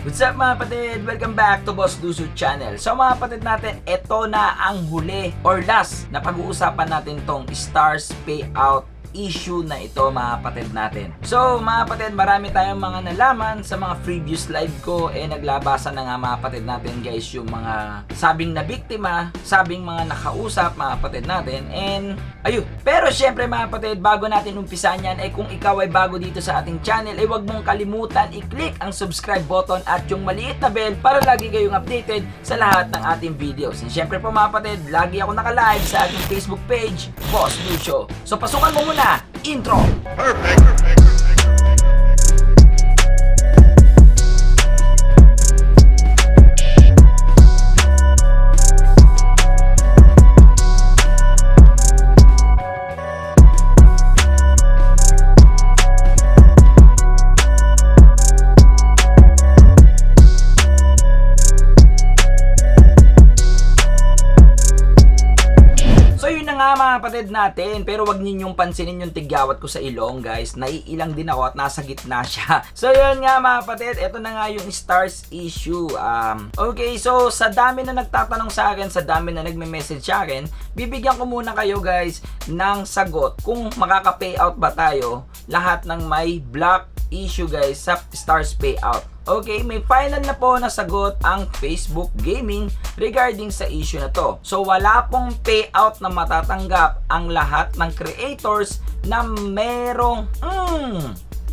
What's up mga kapatid? Welcome back to Boss Lucio channel. So mga kapatid natin, ito na ang huli or last na pag-uusapan natin tong stars payout issue na ito mga kapatid natin. So mga kapatid, marami tayong mga nalaman sa mga previous live ko. Naglabasan na nga mga kapatid natin guys yung mga sabing na biktima, sabing mga nakausap mga kapatid natin. And ayun, pero syempre mga kapatid, bago natin umpisan yan, kung ikaw ay bago dito sa ating channel, huwag mong kalimutan i-click ang subscribe button at yung maliit na bell para lagi kayong updated sa lahat ng ating videos. And syempre po mga kapatid, lagi ako naka-live sa ating Facebook page, Boss Lucio. So pasukan mo muna intro. Perfect. Mga kapatid natin, pero wag ninyong pansinin yung tigyawat ko sa ilong guys, naiilang din ako at nasa gitna siya. So yun nga mga kapatid, ito na nga yung stars issue. Okay, so sa dami na nagtatanong sa akin, sa dami na nagme-message sa akin, bibigyan ko muna kayo guys ng sagot kung makaka-payout ba tayo lahat ng may block issue guys sa stars payout. Okay, may final na po na sagot ang Facebook Gaming regarding sa issue na to. So wala pong payout na matatanggap ang lahat ng creators na merong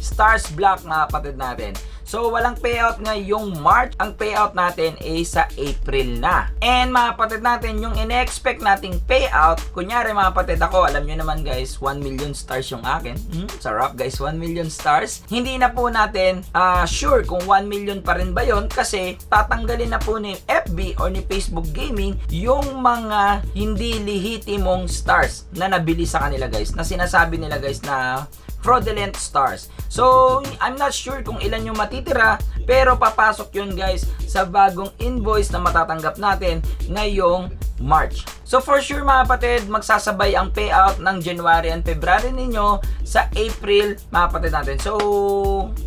stars block mga kapatid natin. So walang payout ngayong March, ang payout natin ay sa April na. And mga kapatid natin, yung in-expect nating payout, kunyari mga kapatid ako, alam nyo naman guys, 1 million stars yung akin. Sarap guys, 1 million stars. Hindi na po natin sure kung 1 million pa rin ba yun, kasi tatanggalin na po ni FB or ni Facebook Gaming yung mga hindi lehitimong stars na nabili sa kanila guys, na sinasabi nila guys na fraudulent stars. So, I'm not sure kung ilan yung matitira, pero papasok yun guys sa bagong invoice na matatanggap natin ngayong March. So for sure mga kapatid, magsasabay ang payout ng January and February ninyo sa April mga kapatid natin. So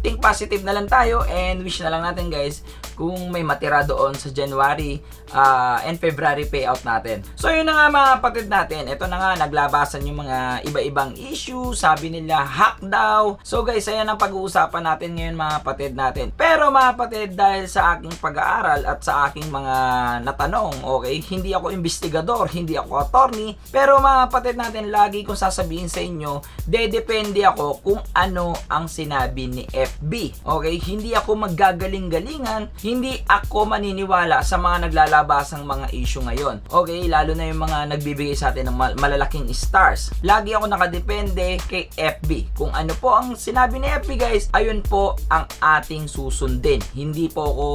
think positive na lang tayo and wish na lang natin guys kung may matira doon sa January and February payout natin. So yun na nga mga kapatid natin, ito na nga, naglabasan yung mga iba-ibang issue, sabi nila hack daw. So guys, ayan ang pag-uusapan natin ngayon mga kapatid natin. Pero mga kapatid, dahil sa aking pag-aaral at sa aking mga natanong, okay, hindi ako investigador, hindi ako attorney, pero mga kapatid natin, lagi kong sasabihin sa inyo, depende ako kung ano ang sinabi ni FB. Okay, hindi ako maggagaling-galingan, hindi ako maniniwala sa mga naglalabasang mga issue ngayon. Okay, lalo na yung mga nagbibigay sa atin ng malalaking stars. Lagi ako nakadepende kay FB. Kung ano po ang sinabi ni FB guys, ayun po ang ating susundin. Hindi po ako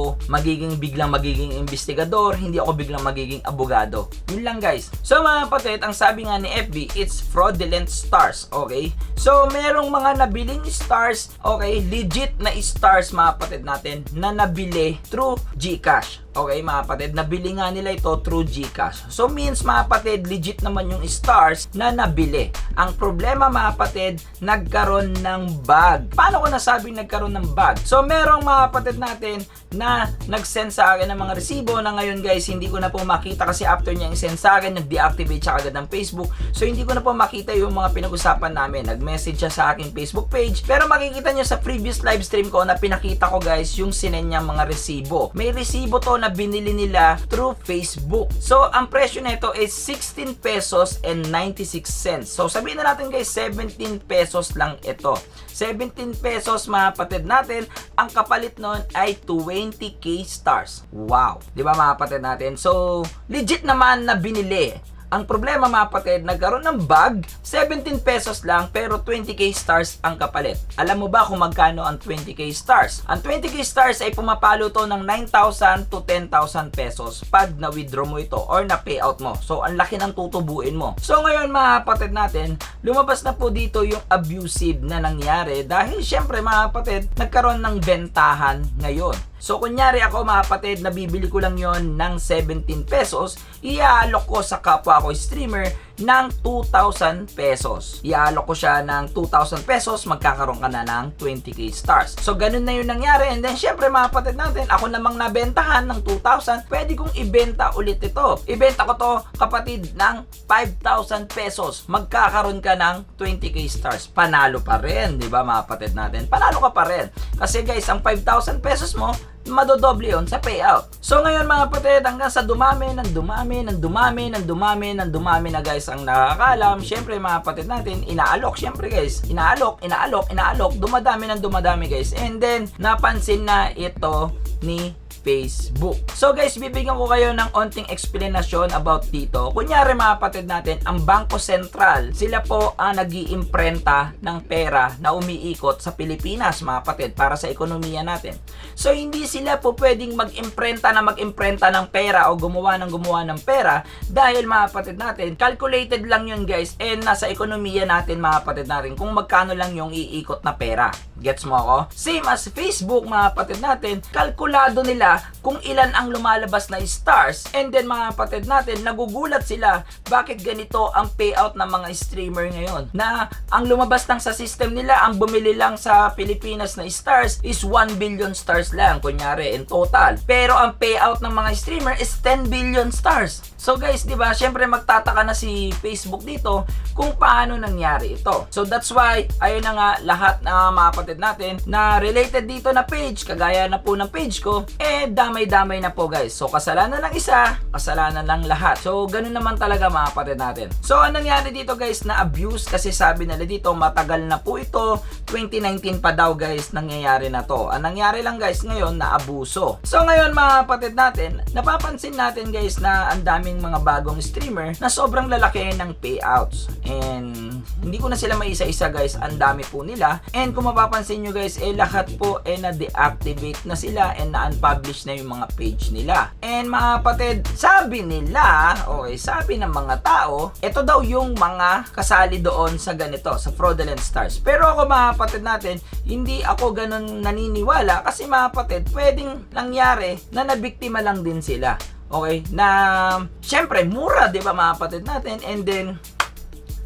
biglang magiging investigador, hindi ako biglang magiging abogado. Yun lang guys. So mga kapatid, ang sabi nga ni FB, it's fraudulent stars. Okay, so merong mga nabiling stars, okay, legit na stars mga kapatid natin na nabili through GCash. Okay mga kapatid, nabili nga nila ito through GCash. So means mga kapatid, legit naman yung stars na nabili. Ang problema mga kapatid, nagkaroon ng bug. Paano ko nasabing nagkaroon ng bug? So merong mga kapatid natin na nag-send sa akin ng mga resibo na ngayon guys, hindi ko na po makita kasi after niya i-send sa akin, nag-deactivate siya agad ng Facebook. So hindi ko na po makita yung mga pinag-usapan namin. Nag-message siya sa aking Facebook page. Pero makikita niyo sa previous live stream ko na pinakita ko guys yung sinend niya mga resibo. May resibo to na binili nila through Facebook. So ang presyo nito is 16 pesos and 96 cents. So sabihin na natin guys, 17 pesos lang ito. 17 pesos mga kapatid natin, ang kapalit nun ay 20k stars. Wow, di ba mga kapatid natin? So legit naman na binili. Ang problema mga kapatid, nagkaroon ng bug, 17 pesos lang pero 20k stars ang kapalit. Alam mo ba kung magkano ang 20k stars? Ang 20k stars ay pumapalo to ng 9,000 to 10,000 pesos pag na-withdraw mo ito or na-payout mo. So, ang laki ng tutubuin mo. So, ngayon mga kapatid natin, lumabas na po dito yung abusive na nangyari dahil syempre mga kapatid, nagkaroon ng bentahan ngayon. So, kunyari ako mga kapatid, nabibili ko lang yon ng 17 pesos, iaalok ko sa kapwa ko streamer ng 2,000 pesos. I-alok ko siya ng 2,000 pesos, magkakaroon ka na ng 20k stars. So ganun na yung nangyari, and then syempre mga kapatid natin, ako namang nabentahan ng 2,000, pwede kong ibenta ulit ito. Ibenta ko to kapatid ng 5,000 pesos, magkakaroon ka ng 20k stars. Panalo pa rin, di ba mga kapatid natin? Panalo ka pa rin. Kasi guys, ang 5,000 pesos mo, madodoble yun sa payout. So ngayon mga kapatid, hanggang sa dumami na guys ang nakakalam, syempre mga kapatid natin, inaalok, syempre guys, inaalok, dumadami guys, and then napansin na ito ni Facebook. So guys, bibigyan ko kayo ng onting explanation about dito. Kunyari mga kapatid natin, ang Bangko Sentral, sila po ang nag-iimprenta ng pera na umiikot sa Pilipinas mga kapatid para sa ekonomiya natin. So hindi sila po pwedeng mag-imprenta ng pera o gumawa ng pera dahil mga kapatid natin, calculated lang yun guys, and nasa ekonomiya natin mga kapatid natin kung magkano lang yung iikot na pera. Gets mo ako? Same as Facebook mga kapatid natin, kalkulado nila kung ilan ang lumalabas na stars, and then mga kapatid natin, nagugulat sila bakit ganito ang payout ng mga streamer ngayon, na ang lumabas lang sa system nila, ang bumili lang sa Pilipinas na stars is 1 billion stars lang kunyari in total, pero ang payout ng mga streamer is 10 billion stars. So guys, di ba, syempre magtataka na si Facebook dito kung paano nangyari ito. So that's why, ayun na nga, lahat na mga kapatid natin na related dito na page, kagaya na po ng page ko, damay-damay na po guys. So kasalanan ng isa, kasalanan ng lahat. So ganun naman talaga mga kapatid natin. So anong nangyari dito guys, na abuse, kasi sabi nila dito matagal na po ito, 2019 pa daw guys nangyayari na to. Ang nangyari lang guys ngayon, na abuso. So ngayon mga kapatid natin, napapansin natin guys na ang daming mga bagong streamer na sobrang lalaki ng payouts, and hindi ko na sila maisa-isa guys, ang dami po nila, and kung mapapansin nyo guys, lahat po na-deactivate na sila and na-unpublish na yung mga page nila. And mga kapatid, sabi nila, okay, sabi ng mga tao, ito daw yung mga kasali doon sa ganito, sa fraudulent stars. Pero ako mga kapatid natin, hindi ako ganun naniniwala, kasi mga kapatid, pwedeng nangyari na nabiktima lang din sila. Okay, na syempre mura, 'di ba mga kapatid natin, and then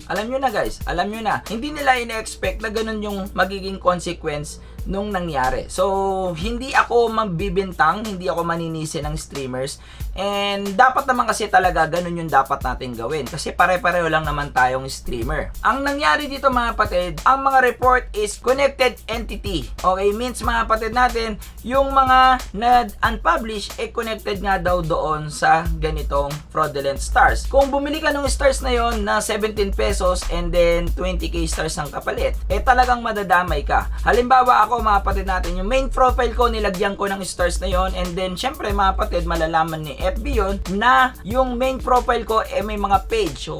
alam nyo na guys, alam nyo na, hindi nila ina-expect na ganun yung magiging consequence nung nangyari. So, hindi ako mabibintang, hindi ako maninisi ng streamers, and dapat naman kasi talaga ganun yung dapat natin gawin, kasi pare-pareho lang naman tayong streamer. Ang nangyari dito mga kapatid, ang mga report is connected entity. Okay, means mga kapatid natin, yung mga na-unpublish, connected nga daw doon sa ganitong fraudulent stars. Kung bumili ka ng stars na yon na 17 pesos and then 20k stars ang kapalit, talagang madadamay ka. Halimbawa ako mga kapatid natin, yung main profile ko, nilagyan ko ng stars na yon, and then syempre mga kapatid, malalaman ni FB yon na yung main profile ko may mga page.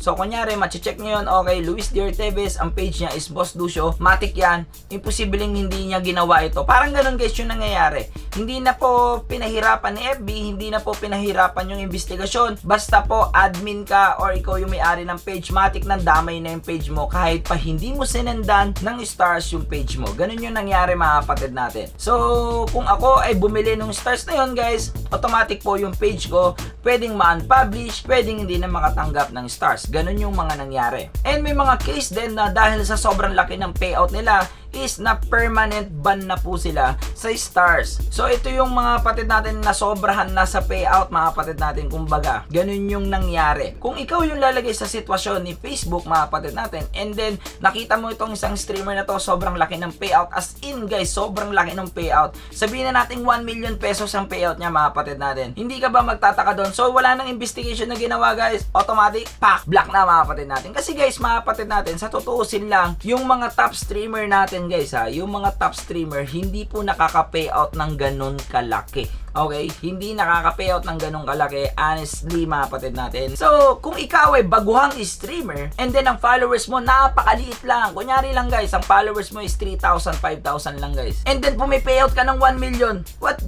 So kunyari, mache-check nyo yun, okay, Luis D. Orteves, ang page niya is Boss Lucio, matik yan, imposibleng hindi niya ginawa ito. Parang ganun guys yung nangyayari. Hindi na po pinahirapan ni FB, hindi na po pinahirapan yung investigasyon, basta po admin ka or ikaw yung may-ari ng page, matik nang damay na yung page mo kahit pa hindi mo sinendan ng stars yung page mo. Ganun yung nangyari mga kapatid natin. So kung ako ay bumili ng stars na yun guys, automatic po yung page ko pwedeng ma-unpublish, pwedeng hindi na makatanggap ng stars. Ganun yung mga nangyari. And may mga case din na dahil sa sobrang laki ng payout nila is na permanent ban na po sila sa stars. So ito yung mga kapatid natin na sobrahan na sa payout mga kapatid natin, kumbaga. Ganun yung nangyari. Kung ikaw yung lalagay sa sitwasyon ni Facebook mga kapatid natin, and then nakita mo itong isang streamer na to, sobrang laki ng payout, as in guys, sobrang laki ng payout. Sabihin na natin 1 million pesos ang payout niya mga kapatid natin. Hindi ka ba magtataka doon? So wala nang investigation na ginawa guys, automatic, pak, black na mga kapatid natin. Kasi guys, mga kapatid natin, sa tutuusin lang, yung mga top streamer natin guys yung mga top streamer, hindi po nakaka-payout ng ganun kalaki. Okay? Hindi nakaka-payout ng ganun kalaki, honestly mga kapatid natin. So, kung ikaw ay baguhang streamer, and then ang followers mo napakaliit lang. Kunyari lang guys, ang followers mo is 3,000, 5,000 lang guys. And then pumipayout ka ng 1 million. What?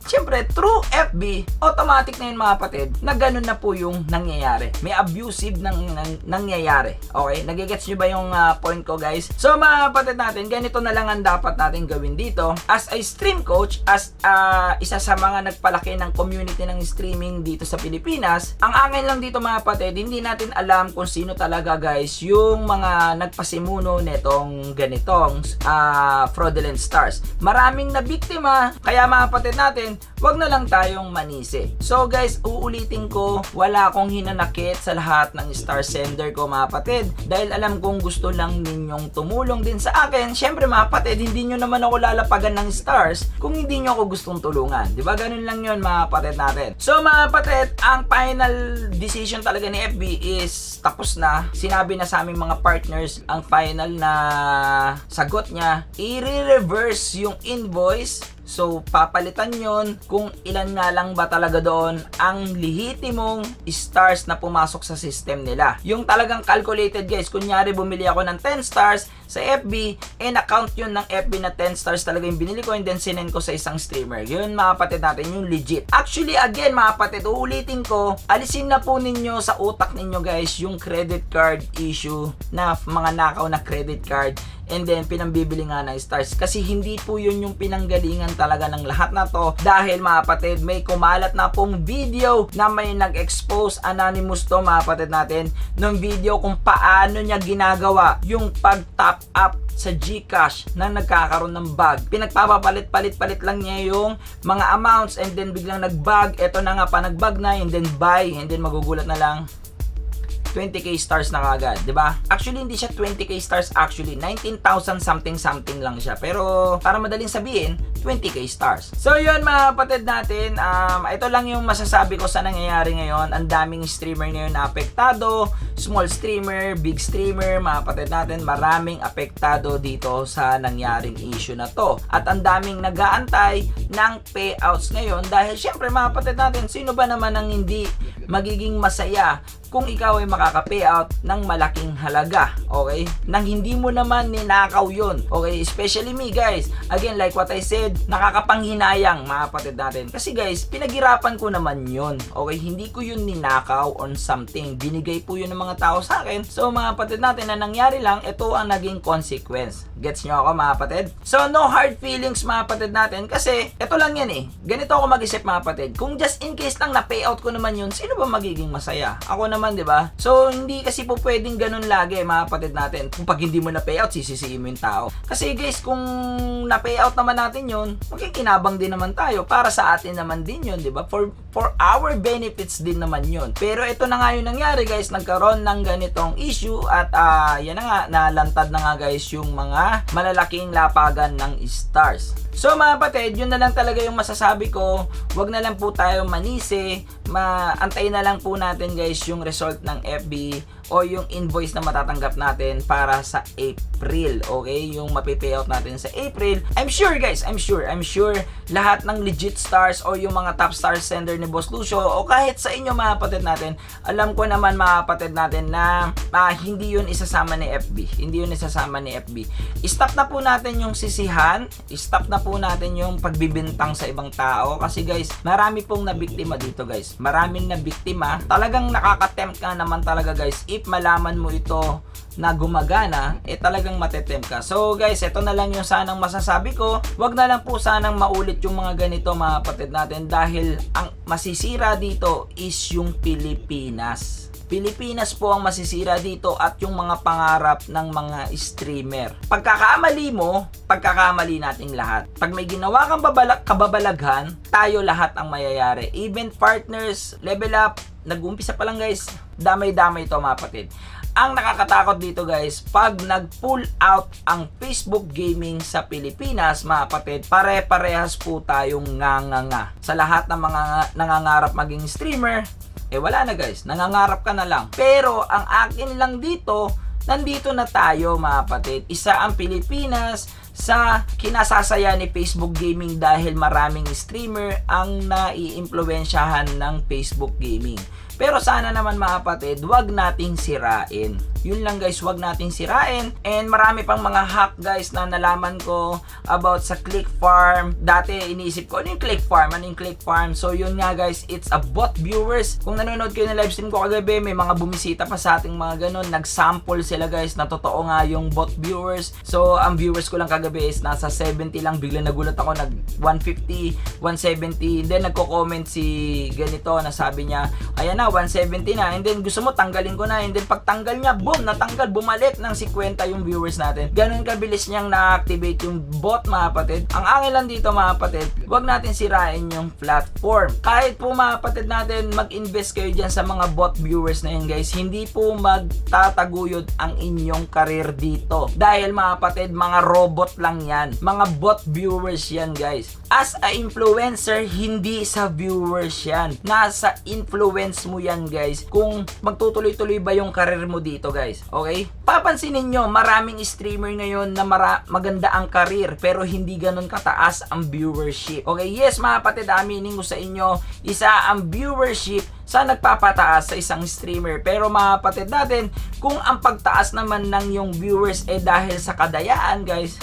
Siyempre, through FB, automatic na yun mga kapatid, na ganun na po yung nangyayari. May abusive nangyayari. Okay? Nagigets nyo ba yung point ko, guys? So, mga kapatid natin, ganito na lang ang dapat natin gawin dito. As a stream coach, as isa sa mga nagpalaki ng community ng streaming dito sa Pilipinas, ang akin lang dito mga kapatid, hindi natin alam kung sino talaga, guys, yung mga nagpasimuno netong ganitong fraudulent stars. Maraming na biktima, kaya mga kapatid natin, wag na lang tayong manisi. So guys, uulitin ko, wala akong hinanakit sa lahat ng star sender ko mga kapatid, dahil alam kong gusto lang ninyong tumulong din sa akin. Syempre mga kapatid, hindi nyo naman ako lalapagan ng stars kung hindi nyo ako gustong tulungan. Diba? Ganun lang yun mga kapatid natin. So mga kapatid, ang final decision talaga ni FB is tapos na. Sinabi na sa aming mga partners ang final na sagot niya, i-reverse yung invoice. So, papalitan yon kung ilan nga lang ba talaga doon ang lehitimong stars na pumasok sa system nila. Yung talagang calculated, guys. Kunyari, bumili ako ng 10 stars sa FB, and account yun ng FB na 10 stars talaga yung binili ko, and then sinend ko sa isang streamer. Yun, mga kapatid natin, yung legit. Actually, again, mga kapatid, uulitin ko, alisin na po ninyo sa utak ninyo, guys, yung credit card issue na mga nakaw na credit card, and then pinambibili nga ng stars, kasi hindi po yun yung pinanggalingan talaga ng lahat na to. Dahil mga kapatid, may kumalat na pong video na may nag-expose, anonymous to mga kapatid natin, ng video kung paano niya ginagawa yung pag-top up sa GCash na nagkakaroon ng bug. Pinagpapapalit-palit lang niya yung mga amounts, and then biglang nag-bug. Eto na nga pa, nag-bug na, and then buy, and then magugulat na lang 20k stars na kagad, 'di ba? Actually hindi siya 20k stars, actually 19,000 something lang siya. Pero para madaling sabihin, 20k stars. So 'yun mga kapatid natin, ito lang yung masasabi ko sa nangyayari ngayon. Ang daming streamer ngayon na apektado, small streamer, big streamer, mga kapatid natin, maraming apektado dito sa nangyaring issue na to. At ang daming nag-aantay ng payouts ngayon dahil syempre mga kapatid natin, sino ba naman ang hindi magiging masaya kung ikaw ay makaka-payout ng malaking halaga, okay? Nang hindi mo naman ninakaw yun, okay? Especially me, guys. Again, like what I said, nakakapanghinayang mga kapatid natin. Kasi guys, pinaghirapan ko naman yun, okay? Hindi ko yun ninakaw on something. Binigay po yun ng mga tao sa akin. So mga kapatid natin, na nangyari lang, ito ang naging consequence. Gets nyo ako mga kapatid? So no hard feelings mga kapatid natin, kasi ito lang yan eh. Ganito ako mag-isip mga kapatid. Kung just in case lang na payout ko naman yun, sino ba magiging masaya? Ako naman, di ba? So hindi kasi po pwedeng ganun lagi mga kapatid natin. Kung pag hindi mo na payout, sisisihin mo yung tao. Kasi guys, kung na payout naman natin yun, makikinabang din naman tayo. Para sa atin naman din yun, di ba? For our benefits din naman yun. Pero ito na nga yung nangyari guys, nagkaroon ng ganitong issue at yan na nga, nalantad na nga guys yung mga malalaking lapagan ng stars. So mga kapatid, yun na lang talaga yung masasabi ko. Wag na lang po tayo manisi. Antayin na lang po natin guys yung result ng FB o yung invoice na matatanggap natin para sa April. Okay? Yung mapipayout natin sa April. I'm sure guys, I'm sure lahat ng legit stars o yung mga top star sender ni Boss Lucio o kahit sa inyo mga kapatid natin, alam ko naman mga kapatid natin na hindi yun isasama ni FB. Hindi yun isasama ni FB. Stop na po natin yung sisihan. Stop na po natin yung pagbibintang sa ibang tao. Kasi guys, marami pong nabiktima dito guys. Maraming nabiktima. Talagang nakaka-tempt ka naman talaga guys. If malaman mo ito na gumagana, talagang matetempt ka. So guys, ito na lang yung sanang masasabi ko. Wag na lang po sanang maulit yung mga ganito mga kapatid natin, dahil ang masisira dito is yung Pilipinas. Pilipinas po ang masisira dito at yung mga pangarap ng mga streamer. Pagkakamali mo, pagkakamali nating lahat. Pag may ginawa kang kababalaghan, tayo lahat ang mayayari. Even partners, level up, nag-umpisa pa lang guys, damay-damay ito mga kapatid. Ang nakakatakot dito guys, pag nag-pull out ang Facebook gaming sa Pilipinas mga kapatid, pare-parehas po tayong nganganga. Sa lahat ng mga nangangarap maging streamer, wala na guys, nangangarap ka na lang. Pero ang akin lang dito, nandito na tayo mga kapatid. Isa ang Pilipinas sa kinasasaya ni Facebook Gaming dahil maraming streamer ang naiimpluwensyahan ng Facebook Gaming. Pero sana naman mga kapatid, wag nating sirain. Yun lang guys, wag nating sirain. And marami pang mga hack guys na nalaman ko about sa click farm. Dati iniisip ko, ano yung click farm? Ano yung click farm? So yun nga guys, it's a bot viewers. Kung nanonood kayo ng live stream ko kagabi, may mga bumisita pa sa ating mga ganun. Nag-sample sila guys na totoo nga yung bot viewers. So ang viewers ko lang kagabi is nasa 70 lang. Bigla nagulat ako, nag 150, 170. And then nagko-comment si ganito na sabi niya, ayan na, 170 na. And then gusto mo tanggalin ko na. And then pag tanggal niya, boom, natanggal, bumalik ng 50 yung viewers natin. Ganun kabilis niyang na-activate yung bot mga kapatid. Ang angin lang dito mga kapatid, wag natin sirain yung platform. Kahit po mga kapatid natin, mag-invest kayo dyan sa mga bot viewers na yun guys, hindi po magtataguyod ang inyong career dito. Dahil mga kapatid, mga robot lang yan. Mga bot viewers yan guys. As a influencer, hindi sa viewers yan. Nasa influence mo yan guys. Kung magtutuloy-tuloy ba yung career mo dito guys. Okay? Papansinin nyo, maraming streamer ngayon na maganda ang career pero hindi ganun kataas ang viewership. Okay? Yes mga kapatid, aminin ko sa inyo, isa ang viewership sa nagpapataas sa isang streamer. Pero mga kapatid natin, kung ang pagtaas naman ng yung viewers dahil sa kadayaan guys,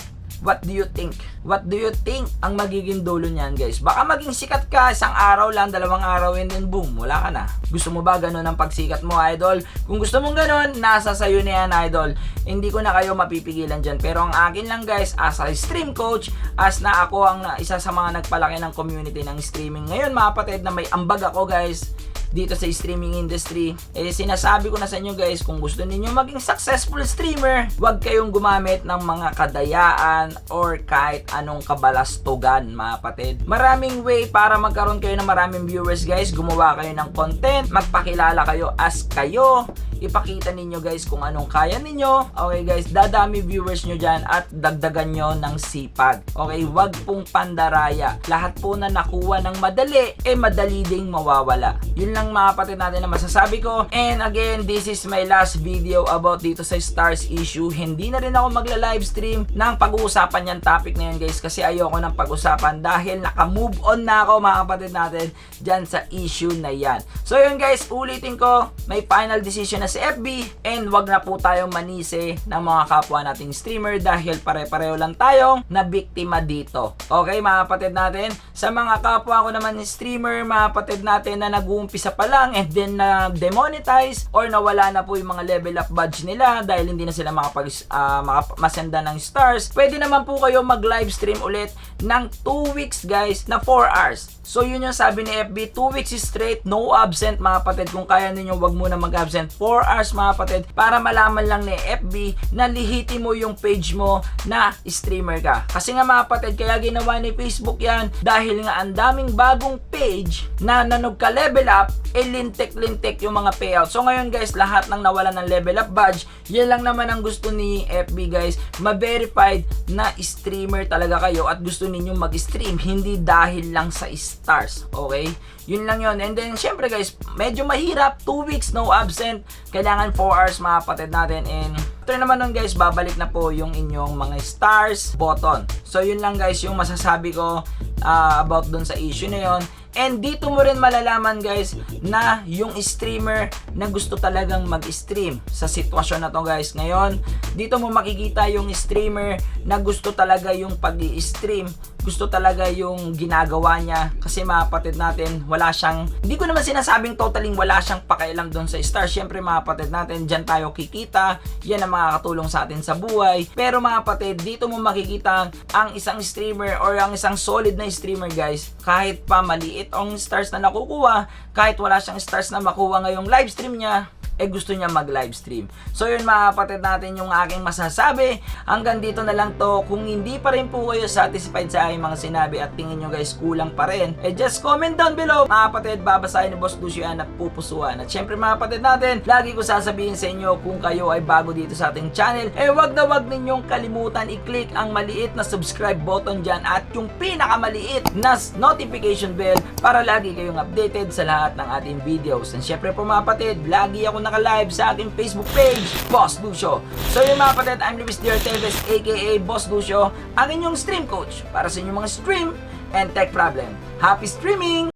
what do you think? What do you think ang magiging dulo niyan guys? Baka maging sikat ka isang araw lang, dalawang araw, and then boom, wala ka na. Gusto mo ba ganun ang pagsikat mo idol? Kung gusto mong ganun, nasa sayo na yan idol. Hindi ko na kayo mapipigilan dyan. Pero ang akin lang guys, as a stream coach, as na ako ang isa sa mga nagpalaki ng community ng streaming ngayon mga kapatid, na may ambag ako guys dito sa streaming industry, sinasabi ko na sa inyo guys, kung gusto niyo maging successful streamer, huwag kayong gumamit ng mga kadayaan or kahit anong kabalastugan mga kapatid. Maraming way para magkaroon kayo ng maraming viewers guys. Gumawa kayo ng content, magpakilala kayo as kayo, ipakita ninyo guys kung anong kaya ninyo. Okay guys, dadami viewers nyo dyan at dagdagan nyo ng sipag. Okay, wag pong pandaraya. Lahat po na nakuha ng madali, madali ding mawawala. Yun lang mga kapatid natin na masasabi ko. And again, this is my last video about dito sa stars issue. Hindi na rin ako magla-livestream ng pag-uusapan yan topic na yan guys, kasi ayoko ng pag-usapan dahil naka-move on na ako mga kapatid natin dyan sa issue na yan. So yun guys, ulitin ko, may final decision na si FB, and wag na po tayong manisi ng mga kapwa nating streamer dahil pare-pareho lang tayong nabiktima dito. Okay mga kapatid natin, sa mga kapwa ko naman streamer, mga kapatid natin na nag-uumpisa pa lang and then na demonetize or nawala na po yung mga level up badge nila dahil hindi na sila masenda ng stars, pwede naman po kayo mag-livestream ulit ng 2 weeks guys na 4 hours. So yun yung sabi ni FB, 2 weeks straight, no absent mga kapatid. Kung kaya ninyo, wag muna mag-absent 4 hours mga kapatid, para malaman lang ni FB na lihitin mo yung page mo na streamer ka. Kasi nga mga kapatid, kaya ginawa ni Facebook yan dahil nga ang daming bagong page na nagka-level up, lintik-lintik yung mga payout. So ngayon guys, lahat ng nawala ng level up badge, yan lang naman ang gusto ni FB guys, ma-verified na streamer talaga kayo at gusto ninyong mag-stream, hindi dahil lang sa stars. Okay? Yun lang yun. And then syempre guys, medyo mahirap, 2 weeks no absent, kailangan 4 hours mga kapatid natin. And after naman nun guys, babalik na po yung inyong mga stars button. So yun lang guys yung masasabi ko about dun sa issue na yun. And dito mo rin malalaman guys na yung streamer na gusto talagang mag-stream sa sitwasyon na to guys ngayon. Dito mo makikita yung streamer na gusto talaga yung pag-i-stream, gusto talaga yung ginagawa niya. Kasi mga kapatid natin, wala siyang, hindi ko naman sinasabing totaling wala siyang pakialam doon sa star. Syempre mga kapatid natin, dyan tayo kikita, yan ang makakatulong sa atin sa buhay. Pero mga kapatid, dito mo makikita ang isang streamer or ang isang solid na streamer guys, kahit pa maliit ang stars na nakukuha, kahit wala siyang stars na makuha ngayong live stream niya, gusto niya mag-livestream. So yun mga kapatid natin yung aking masasabi. Hanggang dito na lang to. Kung hindi pa rin po kayo satisfied sa aking mga sinabi at tingin nyo guys kulang pa rin, just comment down below. Mga kapatid, babasahin ni Boss Lucio yan at pupusuan. At syempre mga kapatid natin, lagi ko sasabihin sa inyo, kung kayo ay bago dito sa ating channel, wag na wag ninyong kalimutan i-click ang maliit na subscribe button dyan at yung pinakamaliit na notification bell para lagi kayong updated sa lahat ng ating videos. And syempre po mga kapatid, lagi ako naka-live sa aking Facebook page, Boss Lucio. So yun mga kapatid, I'm Luis Diarteves aka Boss Lucio, ang inyong stream coach para sa inyong mga stream and tech problem. Happy streaming!